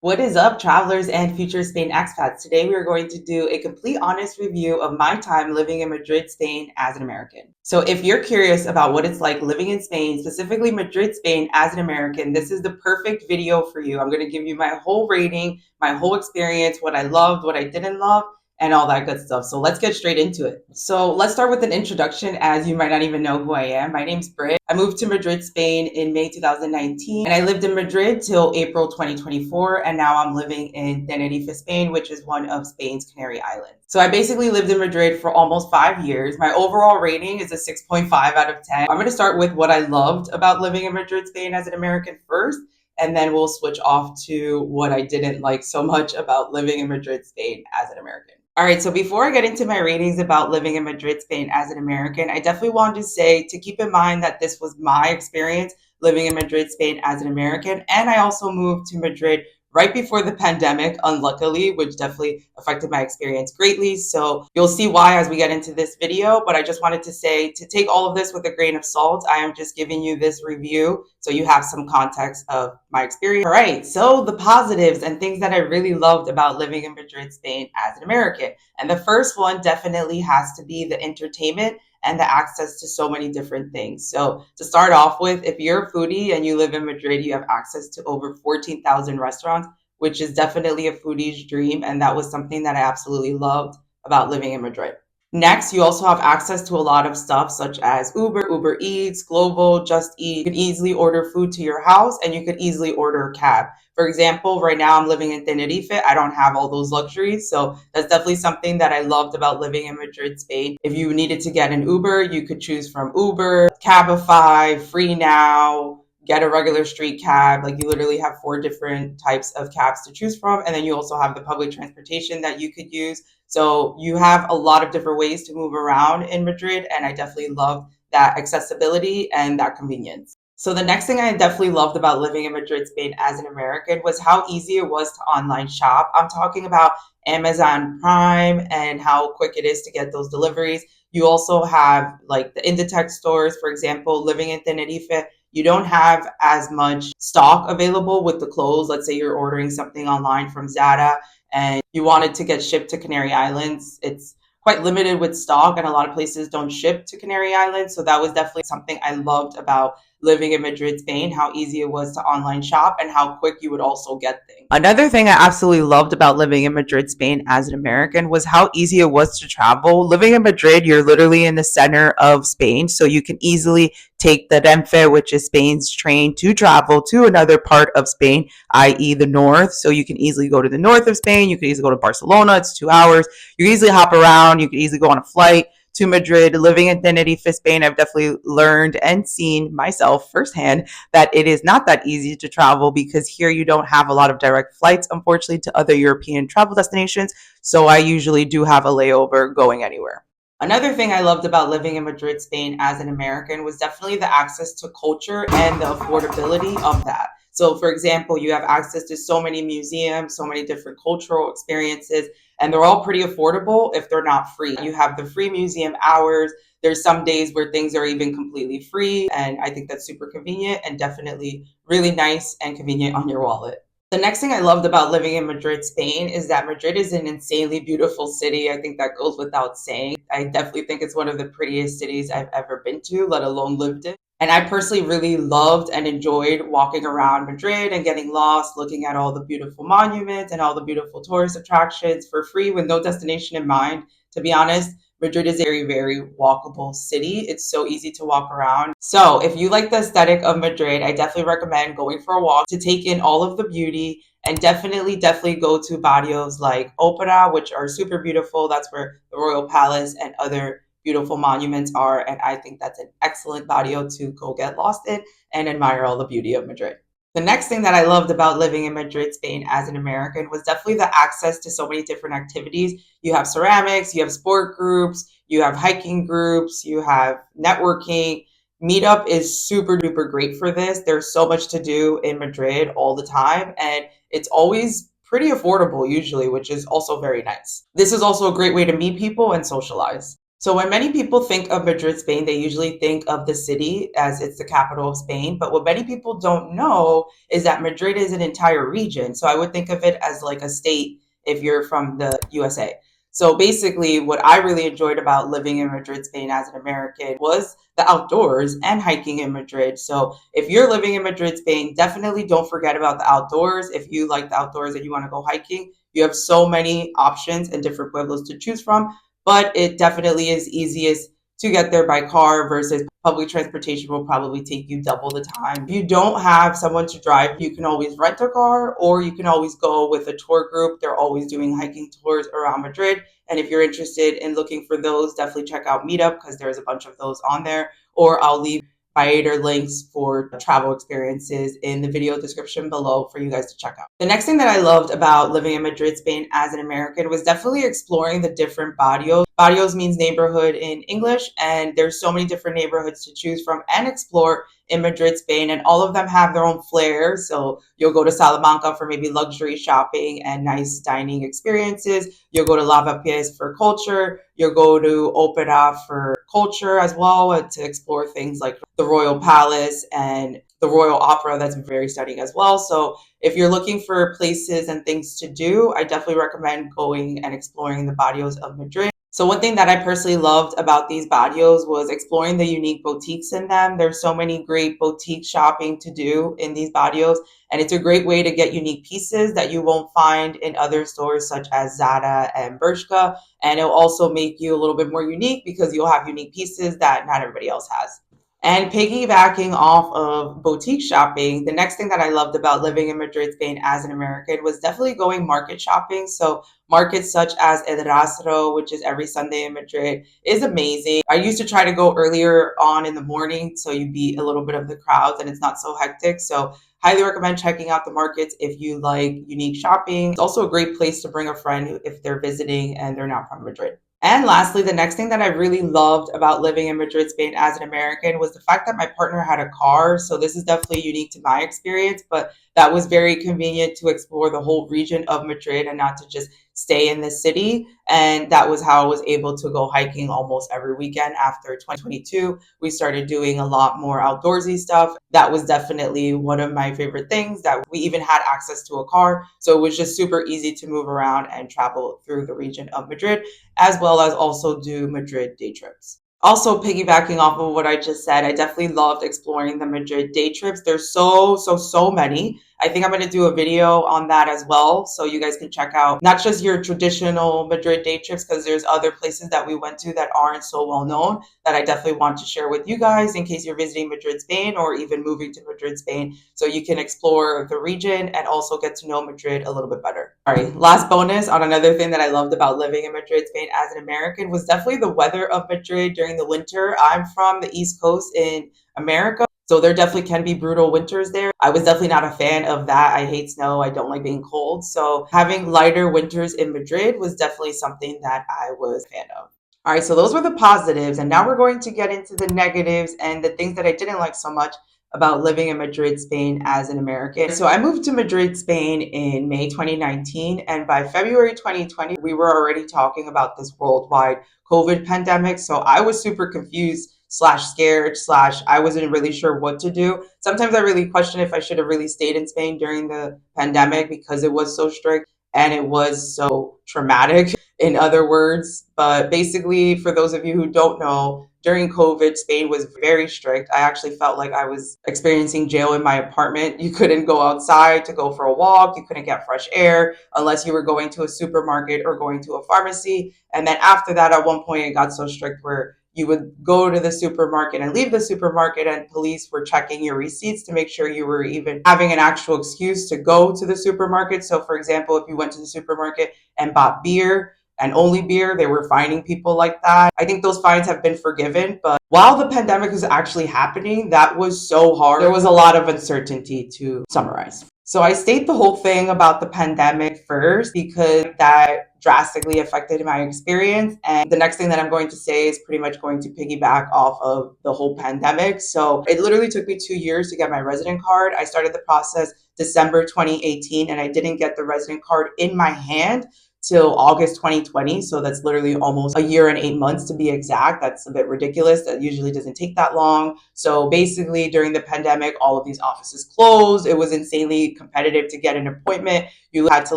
What is up, travelers and future Spain expats? Today we are going to do a complete honest review of my time living in Madrid, Spain as an American. So if you're curious about what it's like living in Spain, specifically Madrid, Spain as an American, this is the perfect video for you. I'm going to give you my whole rating, my whole experience, what I loved, what I didn't love, and all that good stuff. So let's get straight into it. So let's start with an introduction, as you might not even know who I am. My name's Britt. I moved to Madrid, Spain in May 2019, and I lived in Madrid till April 2024, and now I'm living in Tenerife, Spain, which is one of Spain's Canary Islands. So I basically lived in Madrid for almost 5 years. My overall rating is a 6.5 out of 10. I'm going to start with what I loved about living in Madrid, Spain as an American first, and then we'll switch off to what I didn't like so much about living in Madrid, Spain as an American. All right, so before I get into my ratings about living in Madrid, Spain as an American, I definitely wanted to say to keep in mind that this was my experience living in Madrid, Spain as an American. And I also moved to Madrid right before the pandemic, unluckily, which definitely affected my experience greatly. So you'll see why as we get into this video. But I just wanted to say to take all of this with a grain of salt. I am just giving you this review so you have some context of my experience. All right, so the positives and things that I really loved about living in Madrid, Spain as an American. And the first one definitely has to be the entertainment and the access to so many different things. So to start off with, if you're a foodie and you live in Madrid, you have access to over 14,000 restaurants, which is definitely a foodie's dream. And that was something that I absolutely loved about living in Madrid. Next, you also have access to a lot of stuff such as Uber, Uber Eats, Global, Just Eat. You can easily order food to your house and you could easily order a cab. For example, right now I'm living in Tenerife. I don't have all those luxuries. So that's definitely something that I loved about living in Madrid, Spain. If you needed to get an Uber, you could choose from Uber, Cabify, Free Now, get a regular street cab. Like you literally have 4 different types of cabs to choose from. And then you also have the public transportation that you could use. So you have a lot of different ways to move around in Madrid. And I definitely love that accessibility and that convenience. So the next thing I definitely loved about living in Madrid, Spain as an American was how easy it was to online shop. I'm talking about Amazon Prime and how quick it is to get those deliveries. You also have like the Inditex stores, for example, living in Tenerife. You don't have as much stock available with the clothes. Let's say you're ordering something online from Zara and you wanted to get shipped to Canary Islands. It's quite limited with stock and a lot of places don't ship to Canary Islands. So that was definitely something I loved about living in Madrid, Spain, how easy it was to online shop and how quick you would also get things. Another thing I absolutely loved about living in Madrid, Spain as an American was how easy it was to travel. Living in Madrid, you're literally in the center of Spain, so you can easily take the Renfe, which is Spain's train, to travel to another part of Spain, i.e. the north. So you can easily go to the north of Spain. You can easily go to Barcelona. It's 2 hours. You can easily hop around. You can easily go on a flight to Madrid. Living in Tenerife, Spain, I've definitely learned and seen myself firsthand that it is not that easy to travel because here you don't have a lot of direct flights, unfortunately, to other European travel destinations. So I usually do have a layover going anywhere. Another thing I loved about living in Madrid, Spain as an American was definitely the access to culture and the affordability of that. So, for example, you have access to so many museums, so many different cultural experiences, and they're all pretty affordable if they're not free. You have the free museum hours. There's some days where things are even completely free, and I think that's super convenient and definitely really nice and convenient on your wallet. The next thing I loved about living in Madrid, Spain, is that Madrid is an insanely beautiful city. I think that goes without saying. I definitely think it's one of the prettiest cities I've ever been to, let alone lived in. And I personally really loved and enjoyed walking around Madrid and getting lost, looking at all the beautiful monuments and all the beautiful tourist attractions for free with no destination in mind. To be honest, Madrid is a very, very walkable city. It's so easy to walk around. So if you like the aesthetic of Madrid, I definitely recommend going for a walk to take in all of the beauty and definitely go to barrios like Opera, which are super beautiful. That's where the Royal Palace and other beautiful monuments are. And I think that's an excellent barrio to go get lost in and admire all the beauty of Madrid. The next thing that I loved about living in Madrid, Spain as an American was definitely the access to so many different activities. You have ceramics, you have sport groups, you have hiking groups, you have networking. Meetup is super duper great for this. There's so much to do in Madrid all the time, and it's always pretty affordable usually, which is also very nice. This is also a great way to meet people and socialize. So when many people think of Madrid, Spain, they usually think of the city as it's the capital of Spain. But what many people don't know is that Madrid is an entire region. So I would think of it as like a state if you're from the USA. So basically, what I really enjoyed about living in Madrid, Spain as an American was the outdoors and hiking in Madrid. So if you're living in Madrid, Spain, definitely don't forget about the outdoors. If you like the outdoors and you want to go hiking, you have so many options and different pueblos to choose from, but it definitely is easiest to get there by car versus public transportation will probably take you double the time. If you don't have someone to drive, you can always rent a car or you can always go with a tour group. They're always doing hiking tours around Madrid. And if you're interested in looking for those, definitely check out Meetup because there's a bunch of those on there. Or I'll leave Biter links for travel experiences in the video description below for you guys to check out. The next thing that I loved about living in Madrid, Spain as an American was definitely exploring the different barrios. Barrios means neighborhood in English, and there's so many different neighborhoods to choose from and explore in Madrid, Spain, and all of them have their own flair. So you'll go to Salamanca for maybe luxury shopping and nice dining experiences. You'll go to Lavapiés for culture. You'll go to Opera for culture as well, and to explore things like the Royal Palace and the Royal Opera. That's very stunning as well. So if you're looking for places and things to do, I definitely recommend going and exploring the barrios of Madrid. So one thing that I personally loved about these barrios was exploring the unique boutiques in them. There's so many great boutique shopping to do in these barrios, and it's a great way to get unique pieces that you won't find in other stores such as Zara and Bershka. And it'll also make you a little bit more unique because you'll have unique pieces that not everybody else has. And piggybacking off of boutique shopping, the next thing that I loved about living in Madrid, Spain as an American was definitely going market shopping. So markets such as El Rastro, which is every Sunday in Madrid, is amazing. I used to try to go earlier on in the morning so you beat a little bit of the crowds and it's not so hectic. So highly recommend checking out the markets if you like unique shopping. It's also a great place to bring a friend if they're visiting and they're not from Madrid. And lastly, the next thing that I really loved about living in Madrid, Spain as an American was the fact that my partner had a car. So this is definitely unique to my experience, but that was very convenient to explore the whole region of Madrid and not to just stay in the city. And that was how I was able to go hiking almost every weekend after 2022. We started doing a lot more outdoorsy stuff. That was definitely one of my favorite things, that we even had access to a car. So it was just super easy to move around and travel through the region of Madrid, as well as also do Madrid day trips. Also, piggybacking off of what I just said, I definitely loved exploring the Madrid day trips. There's so many. I think I'm going to do a video on that as well. So you guys can check out not just your traditional Madrid day trips, because there's other places that we went to that aren't so well known that I definitely want to share with you guys in case you're visiting Madrid, Spain, or even moving to Madrid, Spain. So you can explore the region and also get to know Madrid a little bit better. All right, last bonus on another thing that I loved about living in Madrid, Spain as an American was definitely the weather of Madrid during the winter. I'm from the East Coast in America, so there definitely can be brutal winters there. I was definitely not a fan of that. I hate snow. I don't like being cold. So having lighter winters in Madrid was definitely something that I was a fan of. All right, so those were the positives. And now we're going to get into the negatives and the things that I didn't like so much about living in Madrid, Spain as an American. So I moved to Madrid, Spain in May 2019. And by February 2020, we were already talking about this worldwide COVID pandemic. So I was super confused slash scared slash I wasn't really sure what to do. Sometimes I really question if I should have really stayed in Spain during the pandemic because it was so strict and it was so traumatic, in other words. But basically, for those of you who don't know, during COVID, Spain was very strict. I actually felt like I was experiencing jail in my apartment. You couldn't go outside to go for a walk. You couldn't get fresh air unless you were going to a supermarket or going to a pharmacy. And then after that, at one point, it got so strict where you would go to the supermarket and leave the supermarket and police were checking your receipts to make sure you were even having an actual excuse to go to the supermarket. So for example, if you went to the supermarket and bought beer and only beer, they were fining people like that. I think those fines have been forgiven, but while the pandemic was actually happening, that was so hard. There was a lot of uncertainty, to summarize. So I state the whole thing about the pandemic first because that drastically affected my experience. And the next thing that I'm going to say is pretty much going to piggyback off of the whole pandemic. So it literally took me 2 years to get my resident card. I started the process December 2018 and I didn't get the resident card in my hand till August 2020. So that's literally almost a year and 8 months to be exact. That's a bit ridiculous. That usually doesn't take that long. So basically, during the pandemic, all of these offices closed. It was insanely competitive to get an appointment. You had to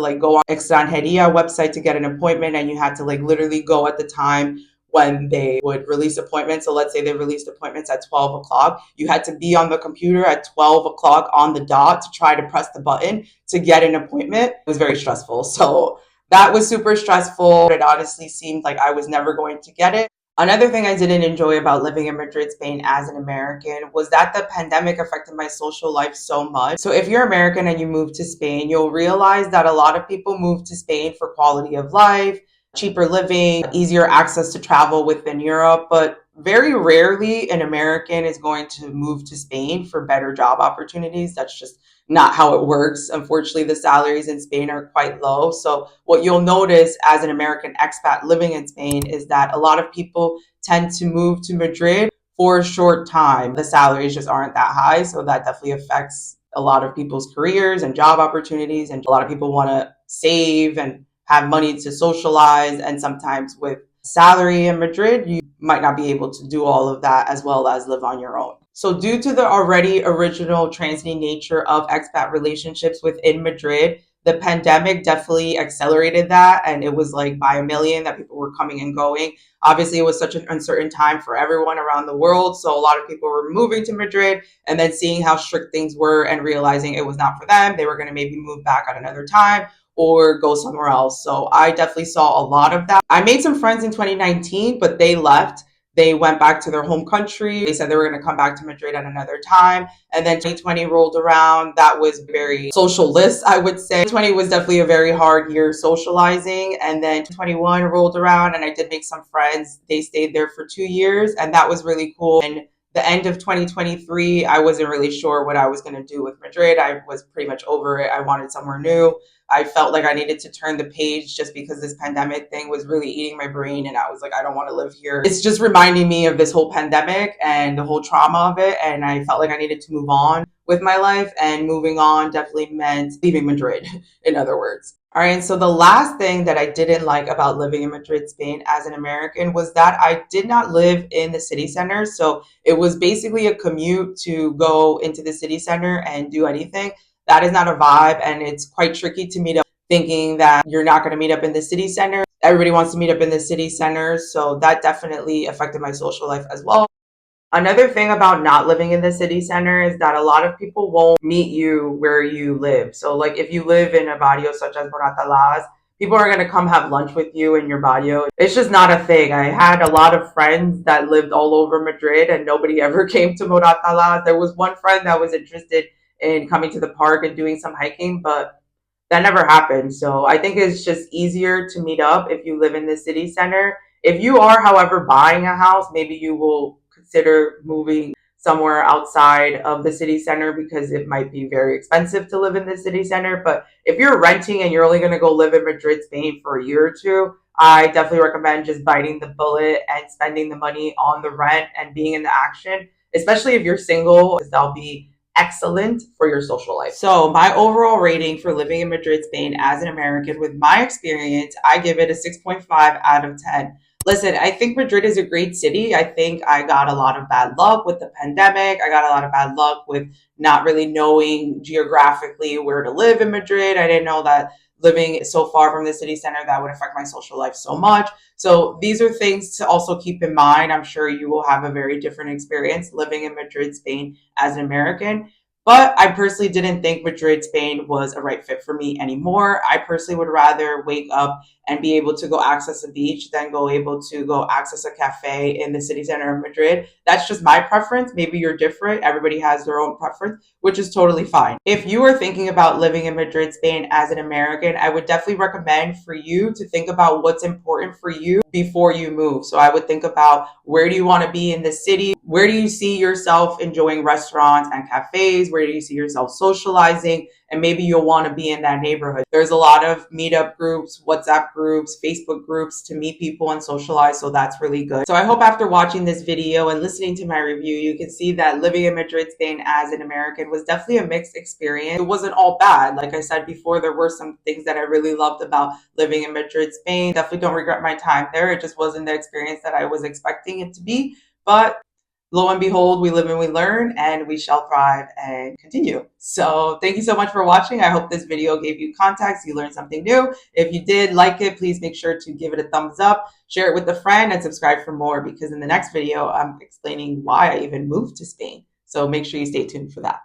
like go on Extranjeria website to get an appointment, and you had to like literally go at the time when they would release appointments. So let's say they released appointments at 12 o'clock. You had to be on the computer at 12 o'clock on the dot to try to press the button to get an appointment. It was very stressful. So that was super stressful. It honestly seemed like I was never going to get it. Another thing I didn't enjoy about living in Madrid, Spain as an American was that the pandemic affected my social life so much. So if you're American and you move to Spain, you'll realize that a lot of people move to Spain for quality of life, cheaper living, easier access to travel within Europe, but very rarely an American is going to move to Spain for better job opportunities. That's just not how it works. Unfortunately, the salaries in Spain are quite low. So what you'll notice as an American expat living in Spain is that a lot of people tend to move to Madrid for a short time. The salaries just aren't that high. So that definitely affects a lot of people's careers and job opportunities. And a lot of people want to save and have money to socialize. And sometimes with salary in Madrid, you might not be able to do all of that as well as live on your own. So due to the already original transient nature of expat relationships within Madrid, the pandemic definitely accelerated that. And it was like by a million that people were coming and going. Obviously, it was such an uncertain time for everyone around the world. So a lot of people were moving to Madrid and then seeing how strict things were and realizing it was not for them. They were going to maybe move back at another time or go somewhere else. So I definitely saw a lot of that. I made some friends in 2019, but they left. They went back to their home country. They said they were going to come back to Madrid at another time. And then 2020 rolled around. That was very socialist, I would say. 2020 was definitely a very hard year socializing. And then 21 rolled around and I did make some friends. They stayed there for 2 years and that was really cool. And the end of 2023, I wasn't really sure what I was going to do with Madrid. I was pretty much over it. I wanted somewhere new. I felt like I needed to turn the page just because this pandemic thing was really eating my brain. And I was like, I don't want to live here. It's just reminding me of this whole pandemic and the whole trauma of it. And I felt like I needed to move on with my life. And moving on definitely meant leaving Madrid, in other words. All right. And so the last thing that I didn't like about living in Madrid, Spain as an American was that I did not live in the city center. So it was basically a commute to go into the city center and do anything. That is not a vibe. And it's quite tricky to meet up thinking that you're not going to meet up in the city center. Everybody wants to meet up in the city center. So that definitely affected my social life as well. Another thing about not living in the city center is that a lot of people won't meet you where you live. So like if you live in a barrio such as Moratalaz, people are going to come have lunch with you in your barrio. It's just not a thing. I had a lot of friends that lived all over Madrid and nobody ever came to Moratalaz. There was one friend that was interested in coming to the park and doing some hiking, but that never happened. So I think it's just easier to meet up if you live in the city center. If you are, however, buying a house, maybe you will consider moving somewhere outside of the city center because it might be very expensive to live in the city center. But if you're renting and you're only going to go live in Madrid, Spain for a year or two, I definitely recommend just biting the bullet and spending the money on the rent and being in the action, especially if you're single, because that'll be excellent for your social life. So my overall rating for living in Madrid, Spain as an American with my experience, I give it a 6.5 out of 10. Listen, I think Madrid is a great city. I think I got a lot of bad luck with the pandemic. I got a lot of bad luck with not really knowing geographically where to live in Madrid. I didn't know that living so far from the city center that would affect my social life so much. So these are things to also keep in mind. I'm sure you will have a very different experience living in Madrid, Spain as an American. But I personally didn't think Madrid, Spain was a right fit for me anymore. I personally would rather wake up and be able to go access a beach than go able to go access a cafe in the city center of Madrid. That's just my preference. Maybe you're different. Everybody has their own preference, which is totally fine. If you are thinking about living in Madrid, Spain as an American, I would definitely recommend for you to think about what's important for you before you move. So I would think about where do you want to be in the city? where do you see yourself enjoying restaurants and cafes? Where do you see yourself socializing? And maybe you'll want to be in that neighborhood. There's a lot of meetup groups, WhatsApp groups, Facebook groups to meet people and socialize. So that's really good. So I hope after watching this video and listening to my review, you can see that living in Madrid, Spain as an American was definitely a mixed experience. It wasn't all bad. Like I said before, there were some things that I really loved about living in Madrid, Spain. Definitely don't regret my time there. It just wasn't the experience that I was expecting it to be. But lo and behold, we live and we learn, and we shall thrive and continue. So thank you so much for watching. I hope this video gave you context. You learned something new. If you did like it, please make sure to give it a thumbs up, share it with a friend, and subscribe for more, because in the next video, I'm explaining why I even moved to Spain. So make sure you stay tuned for that.